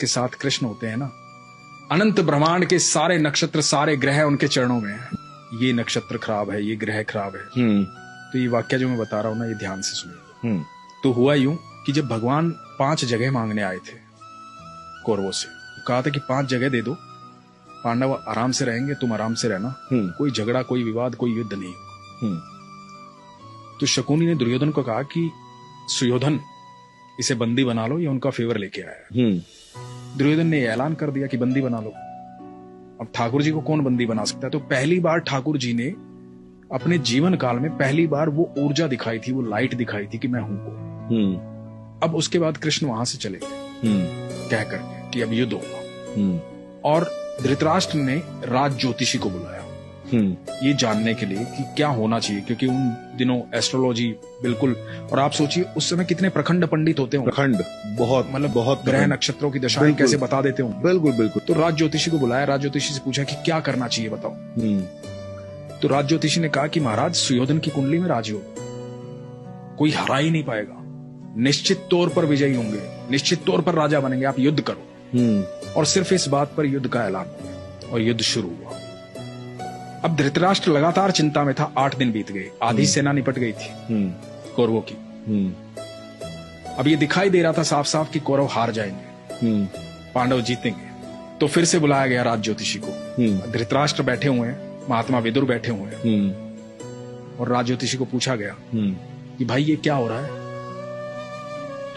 जिसके साथ कृष्ण होते हैं ना, अनंत ब्रह्मांड के सारे नक्षत्र, सारे ग्रह उनके चरणों में हैं। ये नक्षत्र खराब है, ये ग्रह खराब है। तो ये वाक्य जो मैं बता रहा हूं ना, ये ध्यान से सुनिए। तो हुआ यूं कि जब भगवान 5 जगह मांगने आए थे कौरवों से, कहा था कि 5 जगह दे दो, पांडव आराम से रहेंगे, तुम आराम से रहना, कोई झगड़ा, कोई विवाद, कोई युद्ध नहीं। तो शकुनी ने दुर्योधन को कहा कि सुयोधन, इसे बंदी बना लो, ये उनका फेवर लेके आया है। दुर्योधन ने ऐलान कर दिया कि बंदी बना लो। अब ठाकुर जी को कौन बंदी बना सकता है? तो पहली बार ठाकुर जी ने अपने जीवन काल में पहली बार वो ऊर्जा दिखाई थी, वो लाइट दिखाई थी कि मैं हूं को। अब उसके बाद कृष्ण वहां से चले गए कह करके कि अब युद्ध होगा। और धृतराष्ट्र ने राज ज्योतिषी को बुलाया ये जानने के लिए कि क्या होना चाहिए, क्योंकि उन दिनों एस्ट्रोलॉजी बिल्कुल, और आप सोचिए उस समय कितने प्रखंड पंडित होते हैं, प्रखंड बहुत, मतलब बहुत ग्रह नक्षत्रों की दशाएं कैसे बता देते होंगे। बिल्कुल बिल्कुल। तो राज ज्योतिषी को बुलाया, राज ज्योतिषी से पूछा कि क्या करना चाहिए बताओ। तो राज ज्योतिषी ने कहा कि महाराज, सुयोधन की कुंडली में राजयोग, कोई हरा ही नहीं पाएगा, निश्चित तौर पर विजयी होंगे, निश्चित तौर पर राजा बनेंगे, आप युद्ध करो। और सिर्फ इस बात पर युद्ध का ऐलान हुआ और युद्ध शुरू हुआ। अब धृतराष्ट्र लगातार चिंता में था। 8 दिन बीत गए, आधी सेना निपट गई थी कौरवों की। अब ये दिखाई दे रहा था साफ साफ कि कौरव हार जाएंगे, पांडव जीतेंगे। तो फिर से बुलाया गया राज ज्योतिषी को। धृतराष्ट्र बैठे हुए हैं, महात्मा विदुर बैठे हुए हैं, और राज ज्योतिषी को पूछा गया कि भाई ये क्या हो रहा है?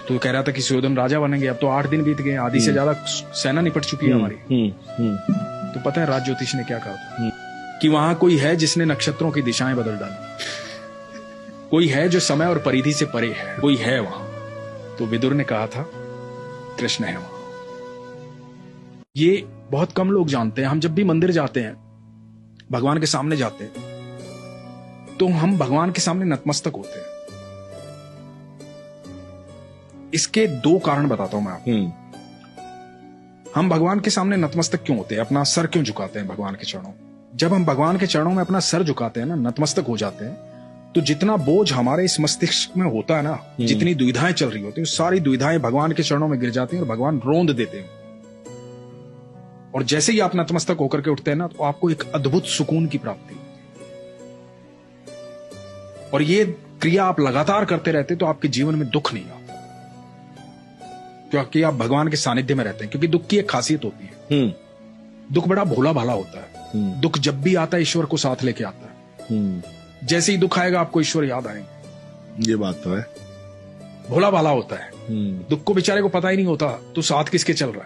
तो कह रहा था कि सुयोधन राजा बनेंगे। अब तो 8 दिन बीत गए, आधी से ज्यादा सेना निपट चुकी है हमारी। तो पता है राज ज्योतिषी ने क्या कहा था? कि वहां कोई है जिसने नक्षत्रों की दिशाएं बदल डाली, कोई है जो समय और परिधि से परे है, कोई है वहां। तो विदुर ने कहा था कृष्ण है वहां। ये बहुत कम लोग जानते हैं। हम जब भी मंदिर जाते हैं, भगवान के सामने जाते हैं, तो हम भगवान के सामने नतमस्तक होते हैं। इसके 2 कारण बताता हूं मैं आपको। हम भगवान के सामने नतमस्तक क्यों होते हैं, अपना सर क्यों झुकाते हैं भगवान के चरणों? जब हम भगवान के चरणों में अपना सर झुकाते हैं ना, नतमस्तक हो जाते हैं, तो जितना बोझ हमारे इस मस्तिष्क में होता है ना, जितनी दुविधाएं चल रही होती हैं, सारी दुविधाएं भगवान के चरणों में गिर जाती हैं और भगवान रोंद देते हैं। और जैसे ही आप नतमस्तक होकर के उठते हैं ना, तो आपको एक अद्भुत सुकून की प्राप्ति होती है। और ये क्रिया आप लगातार करते रहते तो आपके जीवन में दुख नहीं आता, क्योंकि आप भगवान के सानिध्य में रहते हैं। क्योंकि दुख की एक खासियत होती है, दुख बड़ा भोला भाला होता है। दुख जब भी आता है ईश्वर को साथ लेके आता है। जैसे ही दुख आएगा आपको ईश्वर याद आएंगे। ये बात तो है। भोला भाला होता है, दुख को बेचारे को पता ही नहीं होता तो साथ किसके चल रहा है।